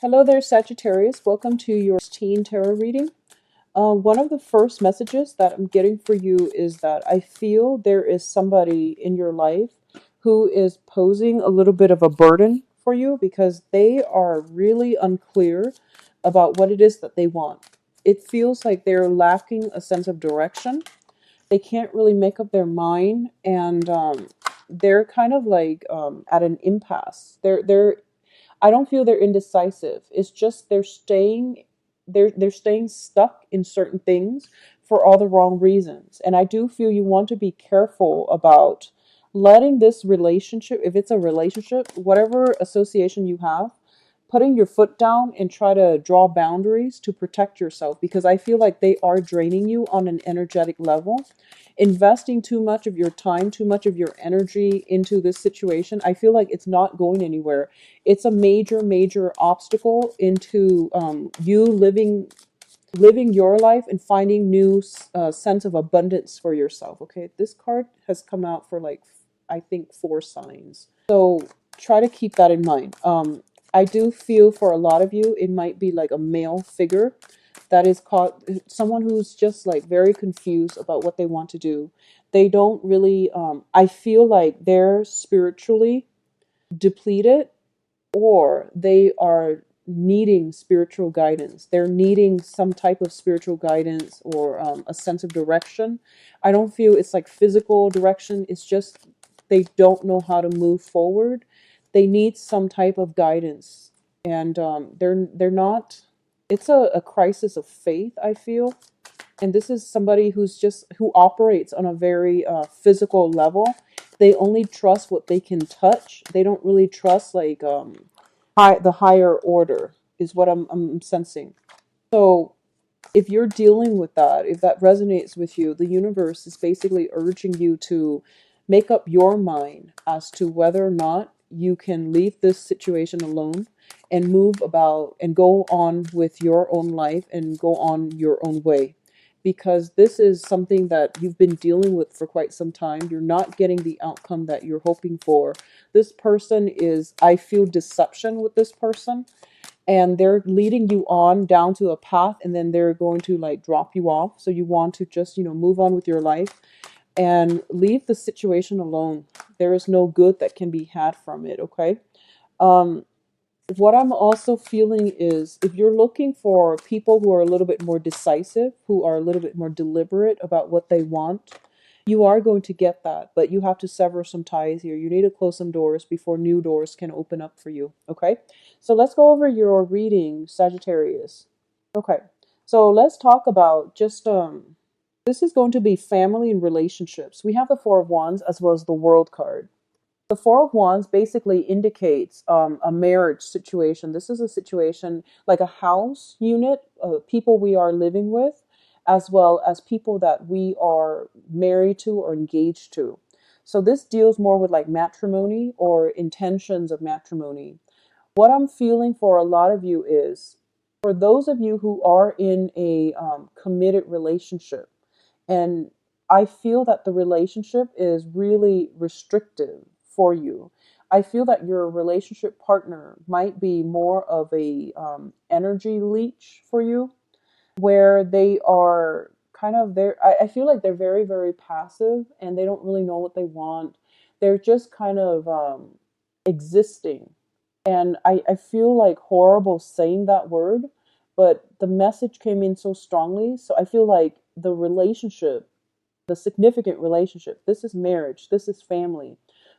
Hello there, Sagittarius. Welcome to your teen tarot reading. One of the first messages that I'm getting for you is that I feel there is somebody in your life who is posing a little bit of a burden for you because they are really unclear about what it is that they want. It feels like they're lacking a sense of direction. They can't really make up their mind, and they're kind of like at an impasse. I don't feel they're indecisive. It's just they're staying stuck in certain things for all the wrong reasons. And I do feel you want to be careful about letting this relationship, if it's a relationship, whatever association you have, putting your foot down and try to draw boundaries to protect yourself, because I feel like they are draining you on an energetic level. Investing too much of your time, too much of your energy into this situation, I feel like it's not going anywhere. It's a major, major obstacle into you living your life and finding new sense of abundance for yourself. Okay, this card has come out for like I think 4 signs, so try to keep that in mind. I do feel for a lot of you it might be like a male figure that is caught, someone who's just like very confused about what they want to do. They don't really I feel like they're spiritually depleted, or they are needing spiritual guidance. They're needing some type of spiritual guidance, or a sense of direction. I don't feel it's like physical direction. It's just they don't know how to move forward. They need some type of guidance, and they're not. It's a crisis of faith, I feel. And this is somebody who operates on a very physical level. They only trust what they can touch. They don't really trust like the higher order is what I'm sensing. So if you're dealing with that, if that resonates with you, the universe is basically urging you to make up your mind as to whether or not you can leave this situation alone and move about and go on with your own life and go on your own way. Because this is something that you've been dealing with for quite some time. You're not getting the outcome that you're hoping for. This person is, I feel deception with this person, and they're leading you on down to a path, and then they're going to like drop you off. So you want to just, move on with your life and leave the situation alone. There is no good that can be had from it. Okay. um what I'm also feeling is, if you're looking for people who are a little bit more decisive, who are a little bit more deliberate about what they want, you are going to get that. But you have to sever some ties here. You need to close some doors before new doors can open up for you. Okay. So let's go over your reading, Sagittarius. Okay. So let's talk about just this is going to be family and relationships. We have the Four of Wands as well as the World card. The Four of Wands basically indicates a marriage situation. This is a situation like a house unit, people we are living with, as well as people that we are married to or engaged to. So this deals more with like matrimony or intentions of matrimony. What I'm feeling for a lot of you is, for those of you who are in a committed relationship, and I feel that the relationship is really restrictive for you. I feel that your relationship partner might be more of a energy leech for you, where they are kind of there. I feel like they're very, very passive and they don't really know what they want. They're just kind of existing. And I feel like horrible saying that word, but the message came in so strongly. So I feel like the relationship, the significant relationship, this is marriage, this is family.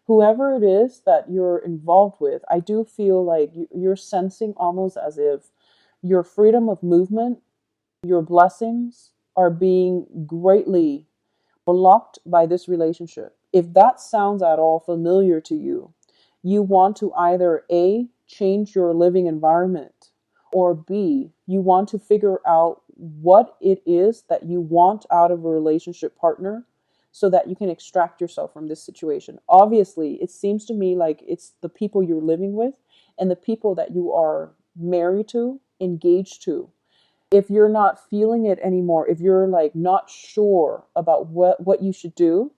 Whoever it is that you're involved with, I do feel like you're sensing almost as if your freedom of movement, your blessings are being greatly blocked by this relationship. If that sounds at all familiar to you, you want to either A, change your living environment, or B, you want to figure out what it is that you want out of a relationship partner so that you can extract yourself from this situation. Obviously, it seems to me like it's the people you're living with and the people that you are married to, engaged to. If you're not feeling it anymore, if you're like not sure about what you should do,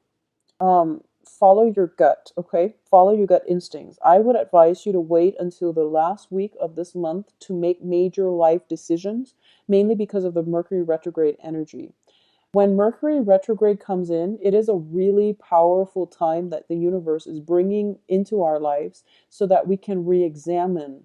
follow your gut, okay? Follow your gut instincts. I would advise you to wait until the last week of this month to make major life decisions, mainly because of the Mercury retrograde energy. When Mercury retrograde comes in, it is a really powerful time that the universe is bringing into our lives so that we can re examine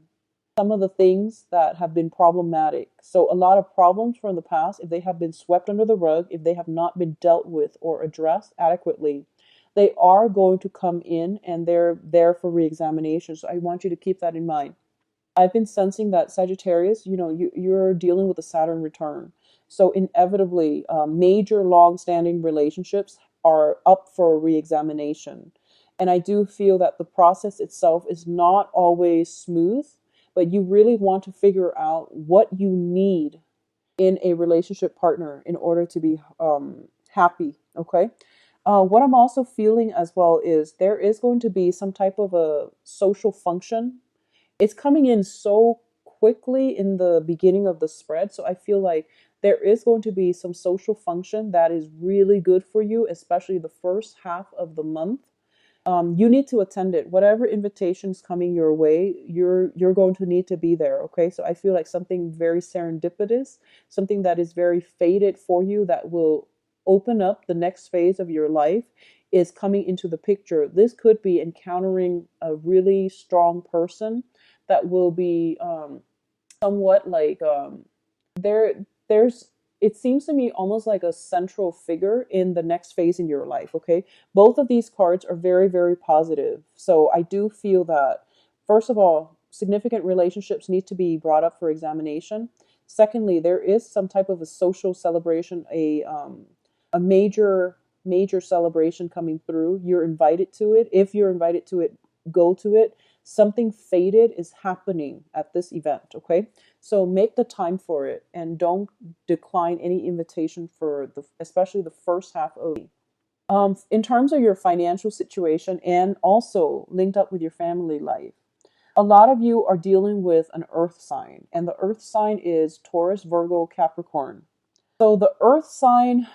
some of the things that have been problematic. So, a lot of problems from the past, if they have been swept under the rug, if they have not been dealt with or addressed adequately, they are going to come in and they're there for re examination. So, I want you to keep that in mind. I've been sensing that Sagittarius, you're dealing with a Saturn return. So inevitably, major long-standing relationships are up for a re-examination. And I do feel that the process itself is not always smooth, but you really want to figure out what you need in a relationship partner in order to be happy. Okay. What I'm also feeling as well is there is going to be some type of a social function. It's coming in so quickly in the beginning of the spread. So I feel like there is going to be some social function that is really good for you, especially the first half of the month. You need to attend it. Whatever invitation's coming your way, you're going to need to be there. Okay, so I feel like something very serendipitous, something that is very fated for you, that will open up the next phase of your life, is coming into the picture. This could be encountering a really strong person that will be somewhat like there's it seems to me almost like a central figure in the next phase in your life. Okay, both of these cards are very, very positive. So I do feel that, first of all, significant relationships need to be brought up for examination. Secondly, there is some type of a social celebration, a major celebration coming through. You're invited to it. If you're invited to it, go to it. Something fated is happening at this event. Okay, so make the time for it and don't decline any invitation for especially the first half of the in terms of your financial situation and also linked up with your family life. A lot of you are dealing with an earth sign, and the earth sign is Taurus, Virgo, Capricorn. So the earth sign,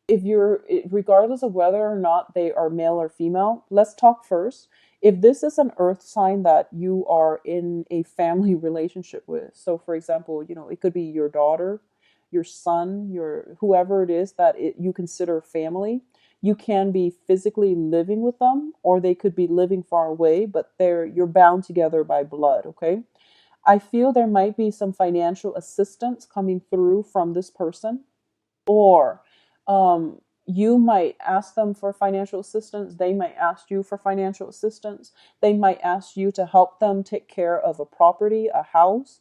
if you're, regardless of whether or not they are male or female, let's talk first. If this is an earth sign that you are in a family relationship with, so for example, it could be your daughter, your son, your whoever it is that you consider family. You can be physically living with them, or they could be living far away, but you're bound together by blood. Okay, I feel there might be some financial assistance coming through from this person, or you might ask them for financial assistance. They might ask you for financial assistance. They might ask you to help them take care of a property, a house.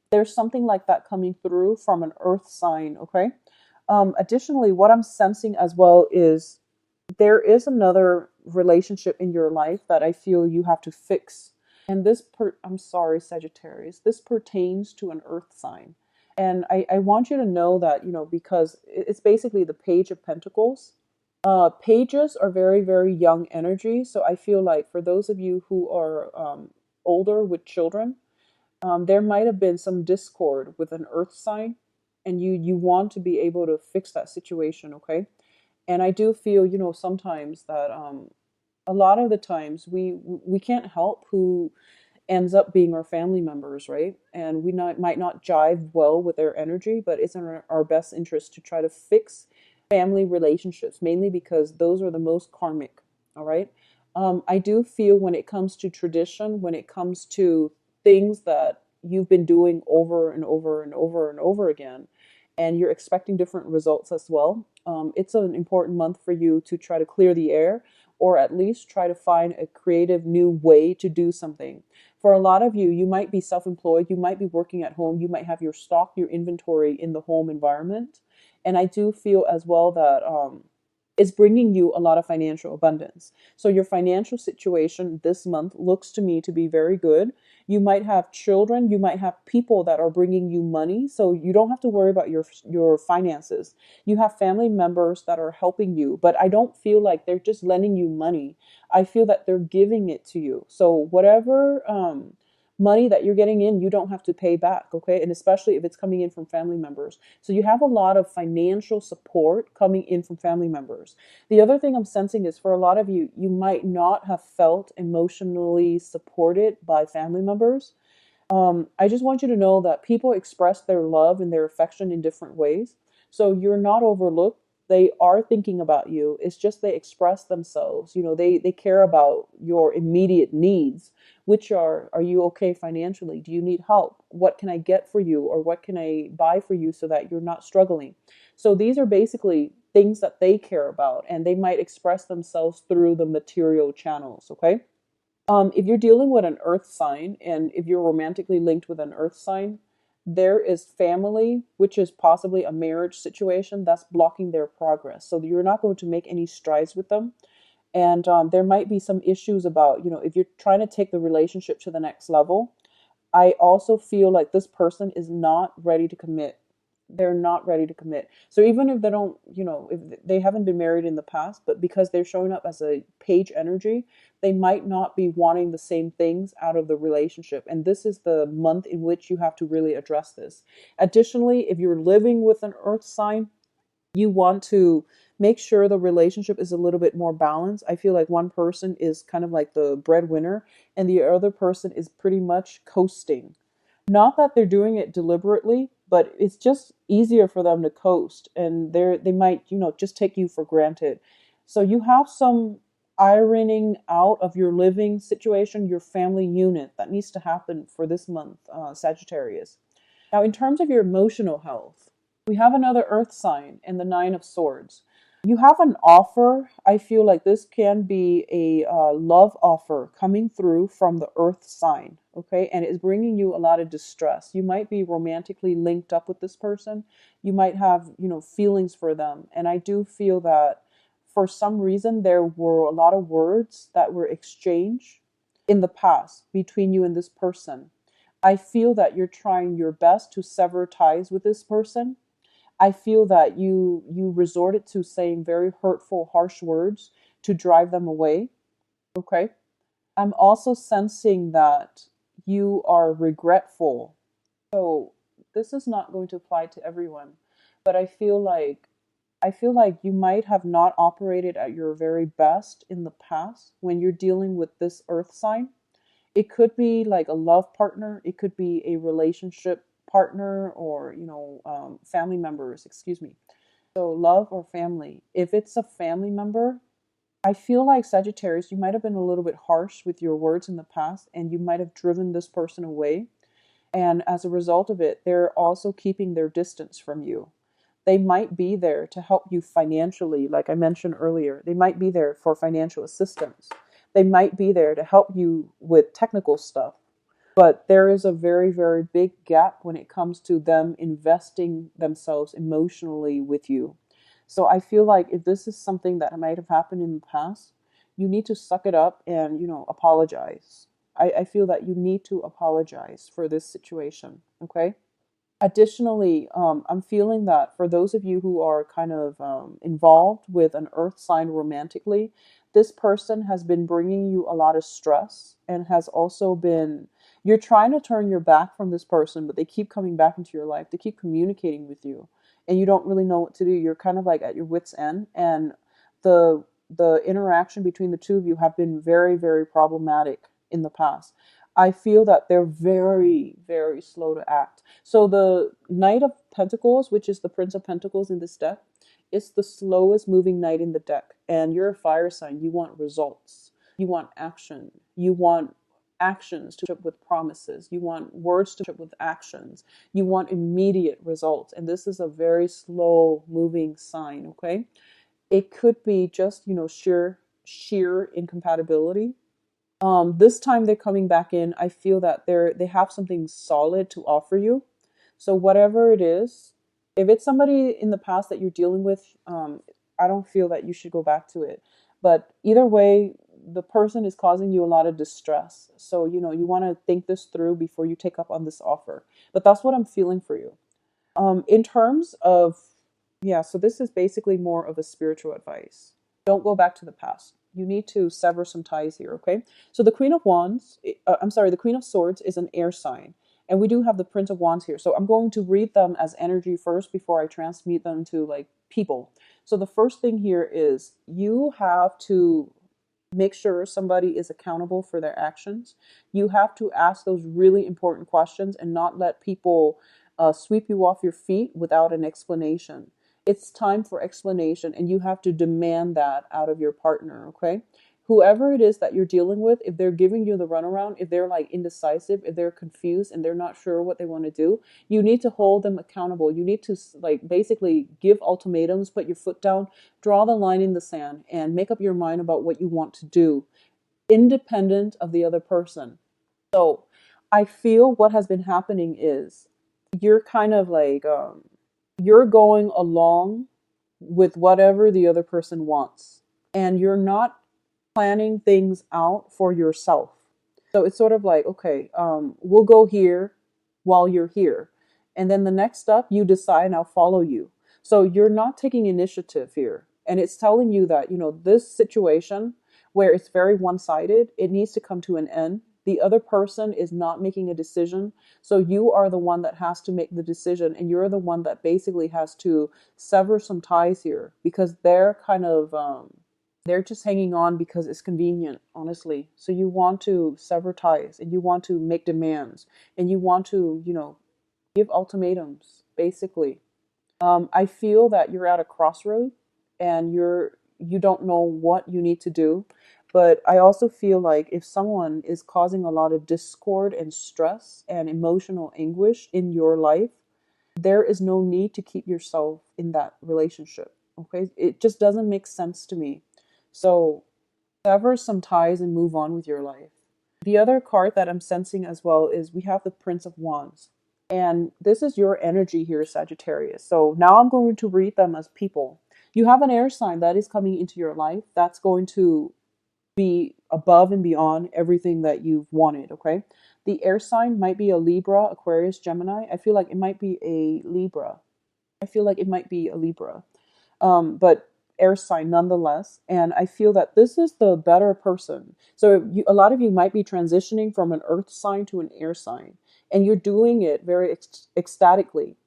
There's something like that coming through from an earth sign. Okay. Additionally, what I'm sensing as well is there is another relationship in your life that I feel you have to fix. And I'm sorry, Sagittarius, this pertains to an earth sign. And I want you to know that, because it's basically the Page of Pentacles. Pages are very, very young energy. So I feel like for those of you who are older with children, there might have been some discord with an earth sign, and you want to be able to fix that situation. Okay. And I do feel, sometimes that a lot of the times we can't help who ends up being our family members, right? And might not jive well with their energy, but it's in our best interest to try to fix family relationships, mainly because those are the most karmic. All right. I do feel when it comes to tradition, when it comes to things that you've been doing over and over and over and over again, and you're expecting different results as well, it's an important month for you to try to clear the air, or at least try to find a creative new way to do something. For a lot of you, you might be self-employed, you might be working at home, you might have your stock, your inventory in the home environment. And I do feel as well that it's bringing you a lot of financial abundance. So your financial situation this month looks to me to be very good. You might have children, you might have people that are bringing you money, so you don't have to worry about your finances. You have family members that are helping you, but I don't feel like they're just lending you money. I feel that they're giving it to you. So whatever money that you're getting in, you don't have to pay back, okay? And especially if it's coming in from family members. So you have a lot of financial support coming in from family members. The other thing I'm sensing is for a lot of you, you might not have felt emotionally supported by family members. I just want you to know that people express their love and their affection in different ways. So you're not overlooked. They are thinking about you. It's just they express themselves. You know, they care about your immediate needs, which are you okay financially? Do you need help? What can I get for you? Or what can I buy for you so that you're not struggling? So these are basically things that they care about, and they might express themselves through the material channels, okay? If you're dealing with an earth sign and if you're romantically linked with an earth sign, there is family, which is possibly a marriage situation that's blocking their progress. So you're not going to make any strides with them. And there might be some issues about, if you're trying to take the relationship to the next level, I also feel like this person is not ready to commit. They're not ready to commit. So even if they don't, if they haven't been married in the past, but because they're showing up as a page energy, they might not be wanting the same things out of the relationship. And this is the month in which you have to really address this. Additionally, if you're living with an earth sign, you want to make sure the relationship is a little bit more balanced. I feel like one person is kind of like the breadwinner and the other person is pretty much coasting. Not that they're doing it deliberately, but it's just easier for them to coast, and they might, just take you for granted. So you have some ironing out of your living situation, your family unit that needs to happen for this month, Sagittarius. Now, in terms of your emotional health, we have another earth sign in the Nine of Swords. You have an offer. I feel like this can be a love offer coming through from the earth sign, okay? And it's bringing you a lot of distress. You might be romantically linked up with this person. You might have, feelings for them. And I do feel that for some reason there were a lot of words that were exchanged in the past between you and this person. I feel that you're trying your best to sever ties with this person. I feel that you resorted to saying very hurtful, harsh words to drive them away. Okay. I'm also sensing that you are regretful. So this is not going to apply to everyone, but I feel like you might have not operated at your very best in the past when you're dealing with this earth sign. It could be like a love partner. It could be a relationship partner or, family members, excuse me. So love or family. If it's a family member, I feel like Sagittarius, you might have been a little bit harsh with your words in the past and you might have driven this person away. And as a result of it, they're also keeping their distance from you. They might be there to help you financially, like I mentioned earlier. They might be there for financial assistance. They might be there to help you with technical stuff. But there is a very, very big gap when it comes to them investing themselves emotionally with you. So I feel like if this is something that might have happened in the past, you need to suck it up and, apologize. I feel that you need to apologize for this situation. Okay. Additionally, I'm feeling that for those of you who are kind of involved with an earth sign romantically, this person has been bringing you a lot of stress and has also been, you're trying to turn your back from this person, but they keep coming back into your life. They keep communicating with you and you don't really know what to do. You're kind of like at your wit's end, and the interaction between the two of you have been very, very problematic in the past. I feel that they're very, very slow to act. So the Knight of Pentacles, which is the Prince of Pentacles in this deck, it's the slowest moving knight in the deck. And you're a fire sign. You want results. You want action. You want actions to with promises. You want words to with actions. You want immediate results. And this is a very slow moving sign, okay? It could be just, sheer incompatibility. This time they're coming back in. I feel that they have something solid to offer you. So whatever it is, if it's somebody in the past that you're dealing with, I don't feel that you should go back to it. But either way, the person is causing you a lot of distress. So, you want to think this through before you take up on this offer. But that's what I'm feeling for you. In terms of, yeah, so this is basically more of a spiritual advice. Don't go back to the past. You need to sever some ties here, okay? So the Queen of Wands, the Queen of Swords is an air sign. And we do have the Prince of Wands here. So I'm going to read them as energy first before I transmute them to like people. So the first thing here is you have to make sure somebody is accountable for their actions. You have to ask those really important questions and not let people sweep you off your feet without an explanation. It's time for explanation, and you have to demand that out of your partner, okay? Whoever it is that you're dealing with, if they're giving you the runaround, if they're like indecisive, if they're confused and they're not sure what they want to do, you need to hold them accountable. You need to like basically give ultimatums, put your foot down, draw the line in the sand, and make up your mind about what you want to do, independent of the other person. So I feel what has been happening is you're kind of like, you're going along with whatever the other person wants, and you're not planning things out for yourself. So it's sort of like, okay, we'll go here while you're here. And then the next step, you decide, I'll follow you. So you're not taking initiative here. And it's telling you that, this situation where it's very one-sided, it needs to come to an end. The other person is not making a decision. So you are the one that has to make the decision. And you're the one that basically has to sever some ties here, because they're kind of, they're just hanging on because it's convenient, honestly. So you want to sever ties, and you want to make demands, and you want to, give ultimatums, basically. I feel that you're at a crossroad, and you don't know what you need to do. But I also feel like if someone is causing a lot of discord and stress and emotional anguish in your life, there is no need to keep yourself in that relationship. Okay? It just doesn't make sense to me. So sever some ties and move on with your life. The other card that I'm sensing as well is we have the Prince of Wands. And this is your energy here, Sagittarius. So now I'm going to read them as people. You have an air sign that is coming into your life that's going to be above and beyond everything that you've wanted, okay? The air sign might be a Libra, Aquarius, Gemini. I feel like it might be a Libra. But air sign nonetheless. And I feel that this is the better person. So a lot of you might be transitioning from an earth sign to an air sign, and you're doing it very ecstatically.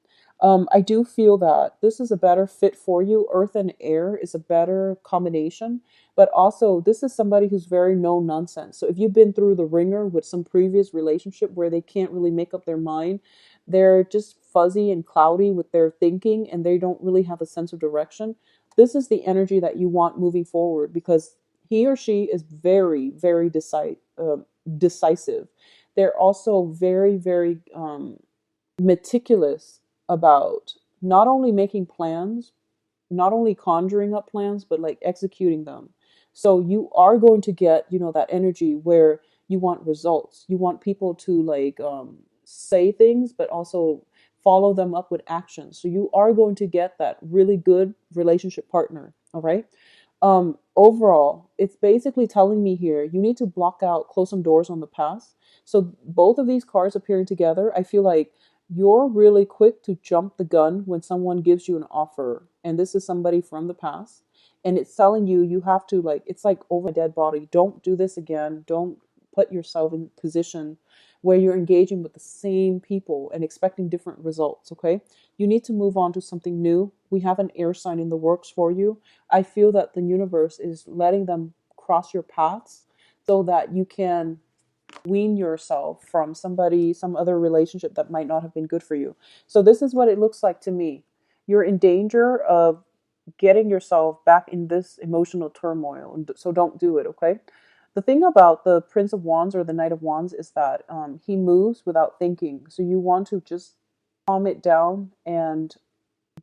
I do feel that this is a better fit for you. Earth and air is a better combination, but also this is somebody who's very no nonsense. So if you've been through the ringer with some previous relationship where they can't really make up their mind, they're just fuzzy and cloudy with their thinking, and they don't really have a sense of direction. This is the energy that you want moving forward, because he or she is very, very decisive. They're also very, very meticulous about not only making plans, not only conjuring up plans, but like executing them. So you are going to get, that energy where you want results. You want people to like say things, but also follow them up with actions. So you are going to get that really good relationship partner. All right. Overall, it's basically telling me here, you need to block out, close some doors on the past. So both of these cards appearing together, I feel like you're really quick to jump the gun when someone gives you an offer. And this is somebody from the past. And it's telling you, you have to like, it's like over a dead body. Don't do this again. Don't put yourself in a position where you're engaging with the same people and expecting different results, okay? You need to move on to something new. We have an air sign in the works for you. I feel that the universe is letting them cross your paths so that you can wean yourself from some other relationship that might not have been good for you. So this is what it looks like to me. You're in danger of getting yourself back in this emotional turmoil. So don't do it, okay? The thing about the Prince of Wands or the Knight of Wands is that he moves without thinking. So you want to just calm it down and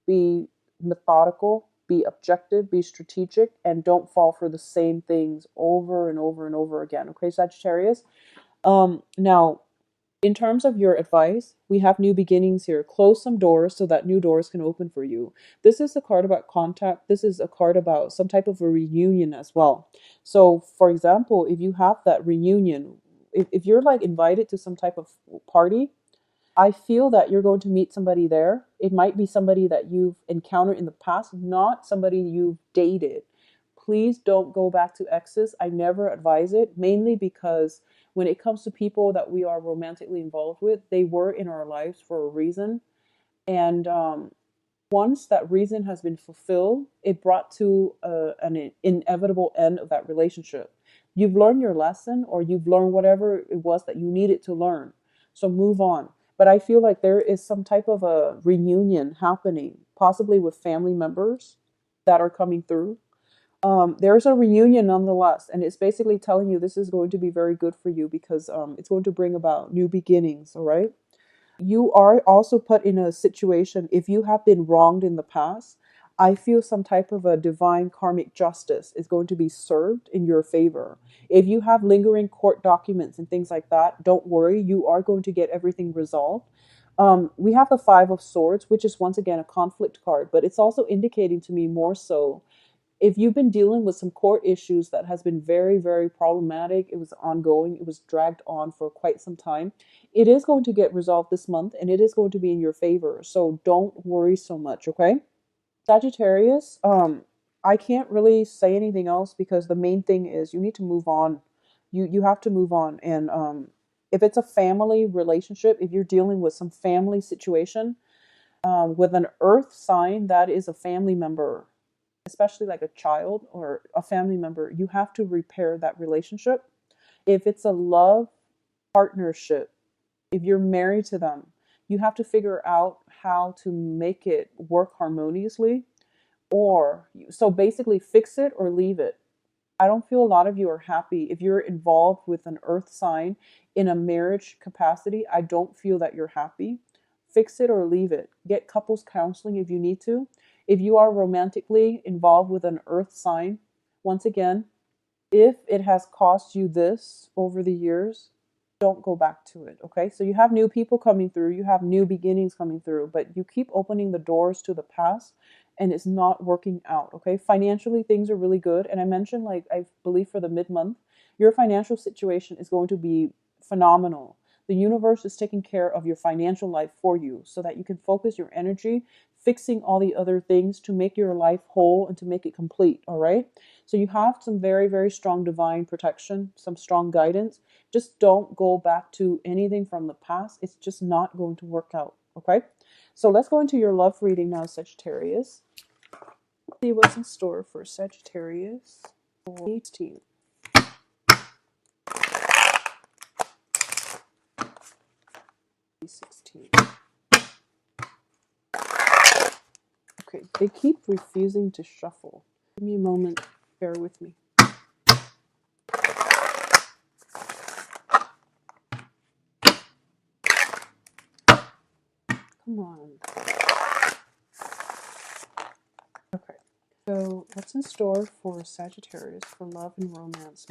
be methodical, be objective, be strategic, and don't fall for the same things over and over and over again. Okay, Sagittarius? Now, in terms of your advice, we have new beginnings here. Close some doors so that new doors can open for you. This is a card about contact. This is a card about some type of a reunion as well. So, for example, if you have that reunion, if you're like invited to some type of party, I feel that you're going to meet somebody there. It might be somebody that you've encountered in the past, not somebody you've dated. please don't go back to exes. I never advise it, mainly because when it comes to people that we are romantically involved with, they were in our lives for a reason. And once that reason has been fulfilled, it brought to an inevitable end of that relationship. You've learned your lesson, or you've learned whatever it was that you needed to learn. So move on. But I feel like there is some type of a reunion happening, possibly with family members that are coming through. There's a reunion nonetheless, and it's basically telling you this is going to be very good for you because it's going to bring about new beginnings, all right? You are also put in a situation, if you have been wronged in the past, I feel some type of a divine karmic justice is going to be served in your favor. If you have lingering court documents and things like that, don't worry, you are going to get everything resolved. We have the Five of Swords, which is once again a conflict card, but it's also indicating to me more so if you've been dealing with some court issues that has been very, very problematic, it was ongoing, it was dragged on for quite some time, it is going to get resolved this month and it is going to be in your favor. So don't worry so much, okay? Sagittarius, I can't really say anything else because the main thing is you need to move on. You have to move on. And if it's a family relationship, if you're dealing with some family situation, with an earth sign, that is a family member, especially like a child or a family member, you have to repair that relationship. If it's a love partnership, if you're married to them, you have to figure out how to make it work harmoniously. Or so basically fix it or leave it. I don't feel a lot of you are happy. If you're involved with an earth sign in a marriage capacity, I don't feel that you're happy. Fix it or leave it. Get couples counseling if you need to. If you are romantically involved with an earth sign, once again, if it has cost you this over the years, don't go back to it, okay? So you have new people coming through, you have new beginnings coming through, but you keep opening the doors to the past and it's not working out, okay? Financially, things are really good. And I mentioned, like, I believe for the mid-month, your financial situation is going to be phenomenal. The universe is taking care of your financial life for you so that you can focus your energy fixing all the other things to make your life whole and to make it complete, all right? So you have some very, very strong divine protection, some strong guidance. Just don't go back to anything from the past. It's just not going to work out, okay? So let's go into your love reading now, Sagittarius. See what's in store for Sagittarius for 18. Okay, they keep refusing to shuffle. Give me a moment. Bear with me. Come on. Okay, so what's in store for Sagittarius for love and romance?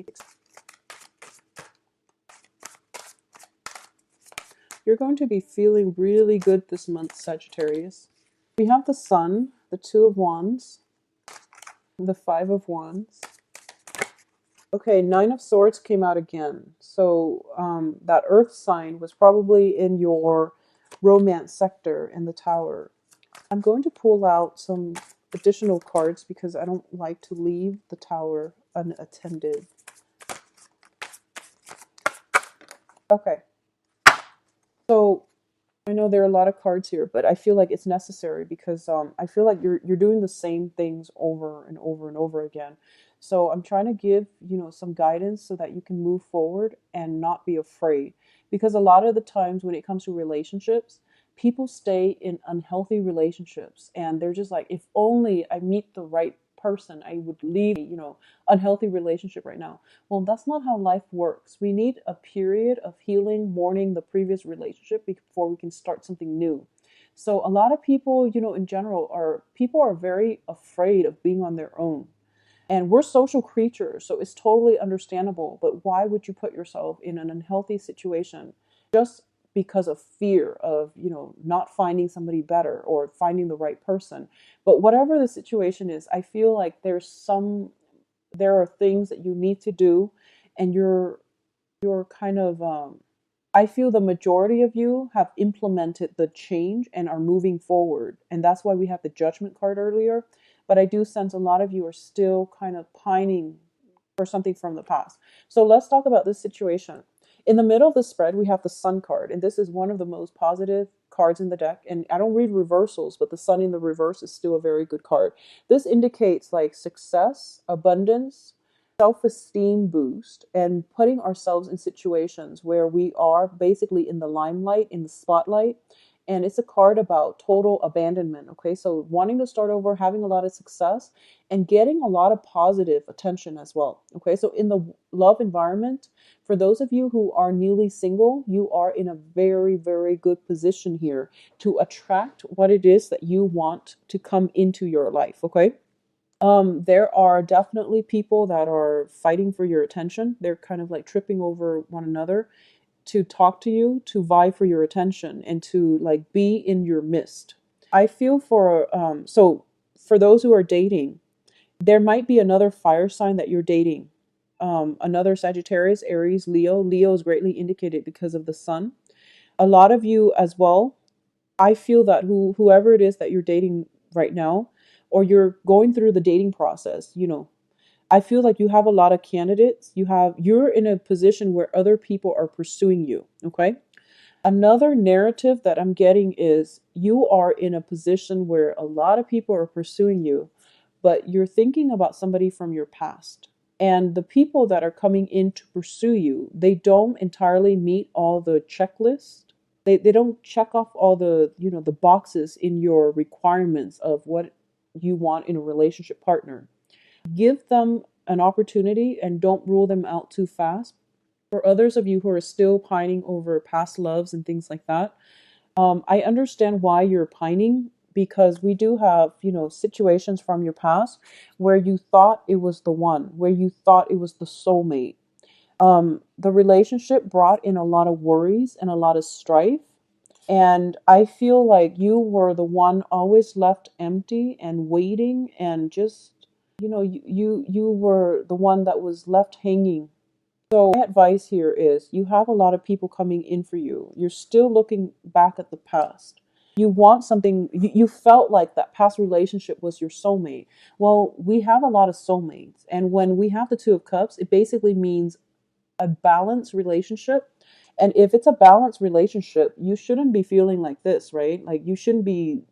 You're going to be feeling really good this month, Sagittarius. We have the Sun, the Two of Wands, the Five of Wands. Okay, Nine of Swords came out again. So that Earth sign was probably in your romance sector in the Tower. I'm going to pull out some additional cards because I don't like to leave the Tower unattended. Okay. So I know there are a lot of cards here, but I feel like it's necessary because I feel like you're doing the same things over and over and over again. So I'm trying to give, some guidance so that you can move forward and not be afraid. Because a lot of the times when it comes to relationships, people stay in unhealthy relationships and they're just like, if only I meet the right person, I would leave, unhealthy relationship right now. Well, that's not how life works. We need a period of healing, mourning the previous relationship before we can start something new. So a lot of people, in general, people are very afraid of being on their own. And we're social creatures, so it's totally understandable. But why would you put yourself in an unhealthy situation just because of fear of, not finding somebody better or finding the right person? But whatever the situation is, I feel like there are things that you need to do, and you're kind of I feel the majority of you have implemented the change and are moving forward. And that's why we have the Judgment card earlier. but I do sense a lot of you are still kind of pining for something from the past. So let's talk about this situation. In the middle of the spread, we have the Sun card, and this is one of the most positive cards in the deck. And I don't read reversals, but the Sun in the reverse is still a very good card. This indicates like success, abundance, self-esteem boost, and putting ourselves in situations where we are basically in the limelight, in the spotlight. And it's a card about total abandonment. Okay, so wanting to start over, having a lot of success, and getting a lot of positive attention as well. Okay, so in the love environment, for those of you who are newly single, you are in a very, very good position here to attract what it is that you want to come into your life. Okay. There are definitely people that are fighting for your attention. They're kind of like tripping over one another to talk to you, to vie for your attention, and to like be in your midst. I feel so for those who are dating, there might be another fire sign that you're dating. Another Sagittarius, Aries, Leo. Leo is greatly indicated because of the sun. A lot of you as well. I feel that whoever it is that you're dating right now, or you're going through the dating process, I feel like you have a lot of candidates. You're in a position where other people are pursuing you. Okay. Another narrative that I'm getting is you are in a position where a lot of people are pursuing you, but you're thinking about somebody from your past. And the people that are coming in to pursue you, they don't entirely meet all the checklists. They don't check off all the boxes in your requirements of what you want in a relationship partner. Give them an opportunity and don't rule them out too fast. For others of you who are still pining over past loves and things like that, I understand why you're pining, because we do have, situations from your past where you thought it was the one, where you thought it was the soulmate. The relationship brought in a lot of worries and a lot of strife. And I feel like you were the one always left empty and waiting, and just, you were the one that was left hanging. So my advice here is you have a lot of people coming in for you. You're still looking back at the past. You want something, you felt like that past relationship was your soulmate. Well, we have a lot of soulmates. And when we have the Two of Cups, it basically means a balanced relationship. And if it's a balanced relationship, you shouldn't be feeling like this, right? Like you shouldn't be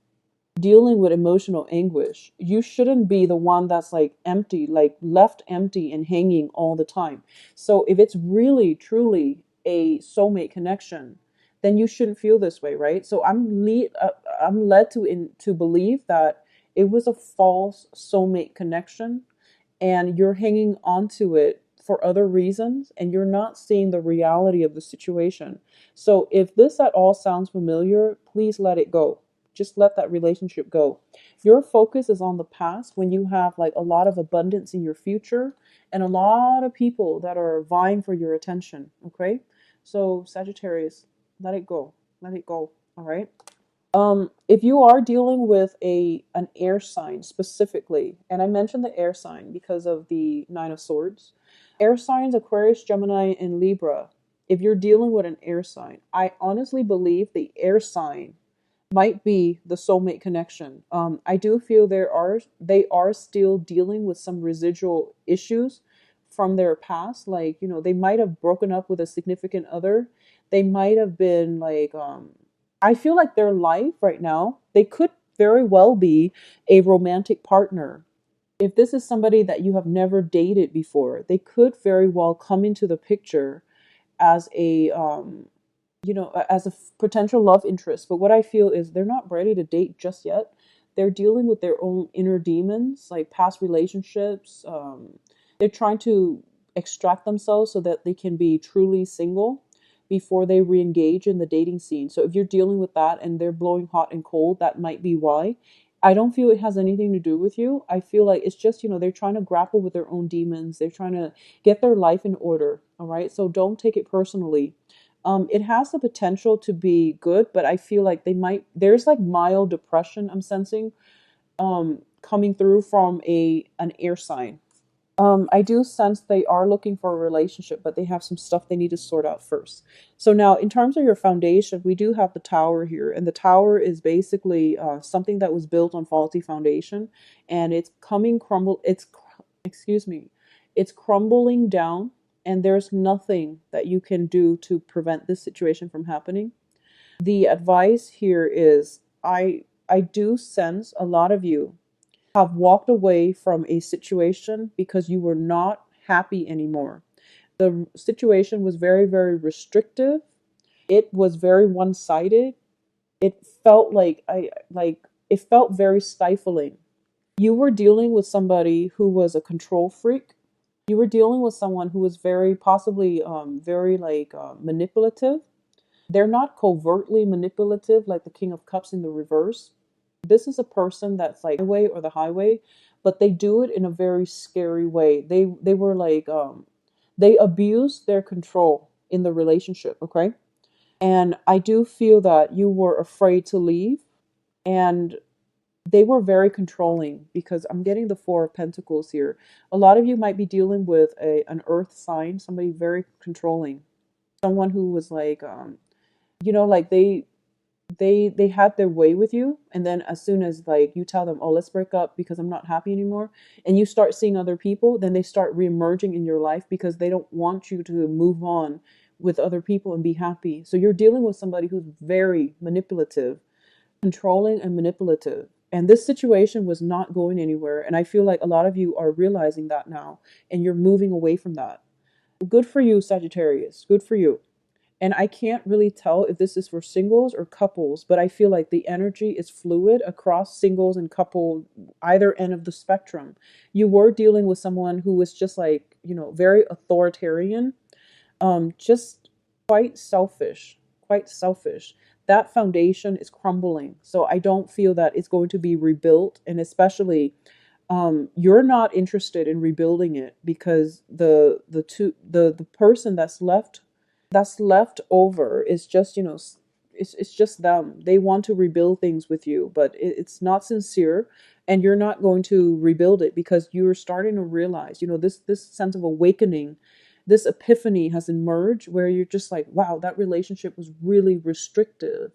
dealing with emotional anguish. You shouldn't be the one that's like empty, like left empty and hanging all the time. So if it's really truly a soulmate connection, then you shouldn't feel this way, right? So I'm led to believe that it was a false soulmate connection, and you're hanging on to it for other reasons, and you're not seeing the reality of the situation. So if this at all sounds familiar, please let it go. Just let that relationship go. Your focus is on the past when you have like a lot of abundance in your future and a lot of people that are vying for your attention. Okay. So Sagittarius, let it go. Let it go. All right. If you are dealing with an air sign specifically, and I mentioned the air sign because of the Nine of Swords, air signs, Aquarius, Gemini, and Libra. If you're dealing with an air sign, I honestly believe the air sign might be the soulmate connection. I do feel they are still dealing with some residual issues from their past. Like, they might have broken up with a significant other. They might have been like, I feel like their life right now, they could very well be a romantic partner. If this is somebody that you have never dated before, they could very well come into the picture as as a potential love interest. But what I feel is they're not ready to date just yet. They're dealing with their own inner demons, like past relationships. They're trying to extract themselves so that they can be truly single before they re-engage in the dating scene. So if you're dealing with that and they're blowing hot and cold, that might be why. I don't feel it has anything to do with you. I feel like it's just, they're trying to grapple with their own demons. They're trying to get their life in order. All right. So don't take it personally. It has the potential to be good, but I feel like there's like mild depression I'm sensing coming through from an air sign. I do sense they are looking for a relationship, but they have some stuff they need to sort out first. So now, in terms of your foundation, we do have the tower here, and the tower is basically something that was built on faulty foundation, and it's coming crumble. Excuse me, it's crumbling down, and there's nothing that you can do to prevent this situation from happening. The advice here is, I do sense a lot of you have walked away from a situation because you were not happy anymore. The situation was very, very restrictive. It was very one-sided. It felt it felt very stifling. You were dealing with somebody who was a control freak. You were dealing with someone who was very possibly very manipulative. They're not covertly manipulative like the King of Cups in the reverse. This is a person that's like highway or the highway, but they do it in a very scary way. They were they abused their control in the relationship, okay? And I do feel that you were afraid to leave, and they were very controlling because I'm getting the Four of Pentacles here. A lot of you might be dealing with an earth sign, somebody very controlling. Someone who was like they had their way with you, and then as soon as like you tell them, oh, let's break up because I'm not happy anymore, and you start seeing other people, then they start reemerging in your life because they don't want you to move on with other people and be happy. So you're dealing with somebody who's very manipulative, controlling and manipulative, and this situation was not going anywhere, and I feel like a lot of you are realizing that now, and you're moving away from that. Good for you, Sagittarius. Good for you. And I can't really tell if this is for singles or couples, but I feel like the energy is fluid across singles and couple, either end of the spectrum. You were dealing with someone who was just very authoritarian, just quite selfish, quite selfish. That foundation is crumbling. So I don't feel that it's going to be rebuilt. And especially, you're not interested in rebuilding it because the person that's left over is just, it's just them. They want to rebuild things with you, but it's not sincere, and you're not going to rebuild it because you're starting to realize, this sense of awakening, this epiphany has emerged where you're just like, wow, that relationship was really restrictive.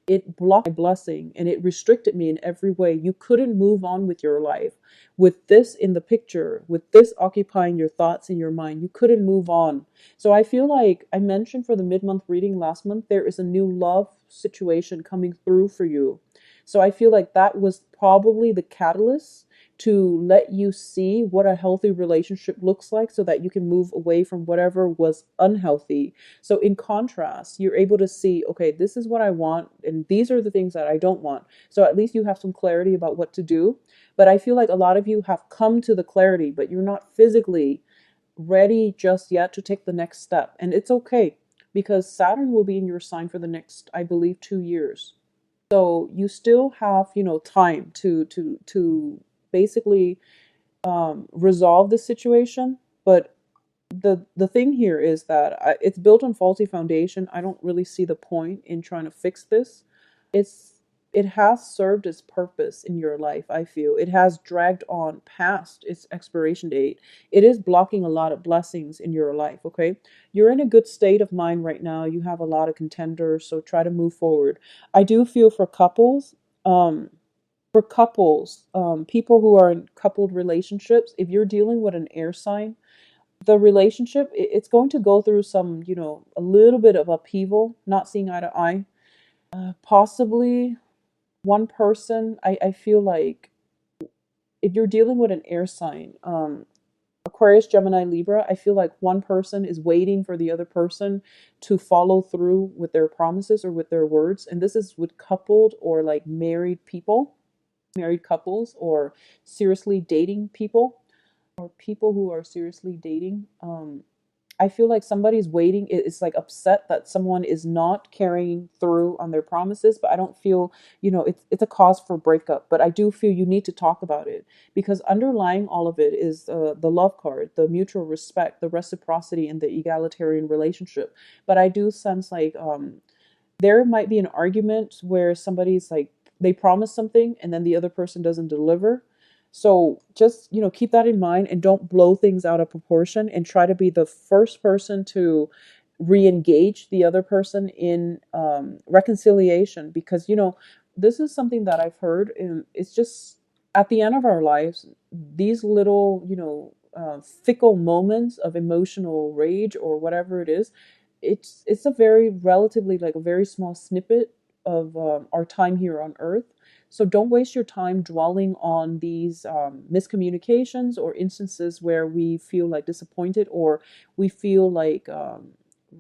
It blocked my blessing and it restricted me in every way. You couldn't move on with your life. With this in the picture, with this occupying your thoughts in your mind, you couldn't move on. So I feel like I mentioned for the mid-month reading last month, there is a new love situation coming through for you. So I feel like that was probably the catalyst to let you see what a healthy relationship looks like so that you can move away from whatever was unhealthy. So in contrast, you're able to see, okay, this is what I want, and these are the things that I don't want. So at least you have some clarity about what to do. But I feel like a lot of you have come to the clarity, but you're not physically ready just yet to take the next step. And it's okay because Saturn will be in your sign for the next, I believe, 2 years. So you still have, time to basically resolve this situation. But the thing here is that it's built on faulty foundation. I don't really see the point in trying to fix this. It has served its purpose in your life. I feel it has dragged on past its expiration date. It is blocking a lot of blessings in your life. Okay, you're in a good state of mind right now. You have a lot of contenders, so try to move forward. I do feel for couples. People who are in coupled relationships, if you're dealing with an air sign, the relationship, it's going to go through some, a little bit of upheaval, not seeing eye to eye. Possibly one person, I feel like if you're dealing with an air sign, Aquarius, Gemini, Libra, I feel like one person is waiting for the other person to follow through with their promises or with their words. And this is with coupled or like married people, married couples, or seriously dating people, or people who are seriously dating. I feel like somebody's waiting. It's like upset that someone is not carrying through on their promises, but I don't feel, it's a cause for breakup. But I do feel you need to talk about it because underlying all of it is the love card, the mutual respect, the reciprocity, and the egalitarian relationship. But I do sense like there might be an argument where somebody's like, they promise something and then the other person doesn't deliver. So just, keep that in mind and don't blow things out of proportion, and try to be the first person to re-engage the other person in reconciliation, because, this is something that I've heard, and it's just at the end of our lives, these little, fickle moments of emotional rage or whatever it is, it's a very relatively, like a very small snippet of our time here on earth. So don't waste your time dwelling on these miscommunications or instances where we feel like disappointed, or we feel like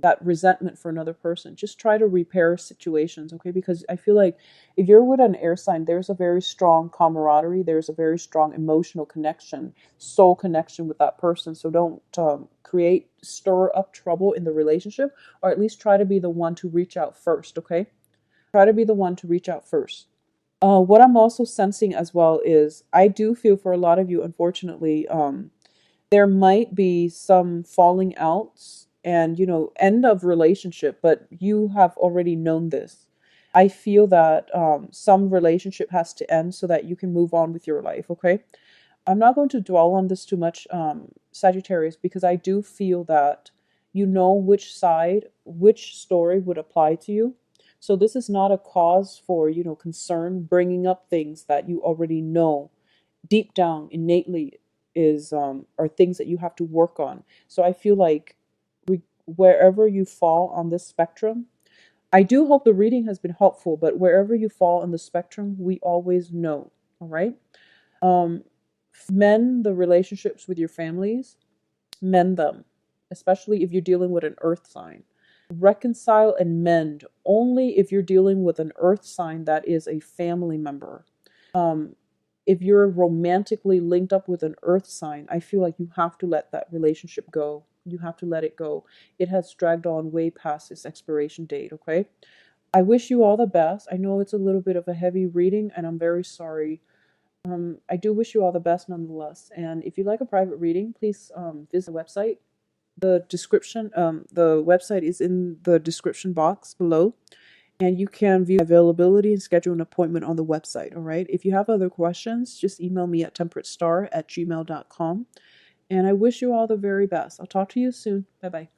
that resentment for another person. Just try to repair situations, okay? Because I feel like if you're with an air sign, there's a very strong camaraderie, there's a very strong emotional connection, soul connection with that person. So don't stir up trouble in the relationship, or at least try to be the one to reach out first, okay? Try to be the one to reach out first. What I'm also sensing as well is I do feel for a lot of you, unfortunately, there might be some falling outs and, end of relationship, but you have already known this. I feel that some relationship has to end so that you can move on with your life, okay? I'm not going to dwell on this too much, Sagittarius, because I do feel that you know which side, which story would apply to you. So this is not a cause for, concern, bringing up things that you already know deep down innately is are things that you have to work on. So I feel like wherever you fall on this spectrum, I do hope the reading has been helpful, but wherever you fall on the spectrum, we always know, all right? Um, Mend the relationships with your families, mend them, especially if you're dealing with an earth sign. Reconcile and mend only if you're dealing with an earth sign that is a family member. Um, if you're romantically linked up with an earth sign, I feel like you have to let that relationship go. You have to let it go. It has dragged on way past its expiration date, okay? I wish you all the best. I know it's a little bit of a heavy reading, and I'm very sorry. I do wish you all the best nonetheless. And if you'd like a private reading, please visit the website. The website is in the description box below, and you can view availability and schedule an appointment on the website. All right. If you have other questions, just email me at temperatestar@gmail.com. And I wish you all the very best. I'll talk to you soon. Bye bye.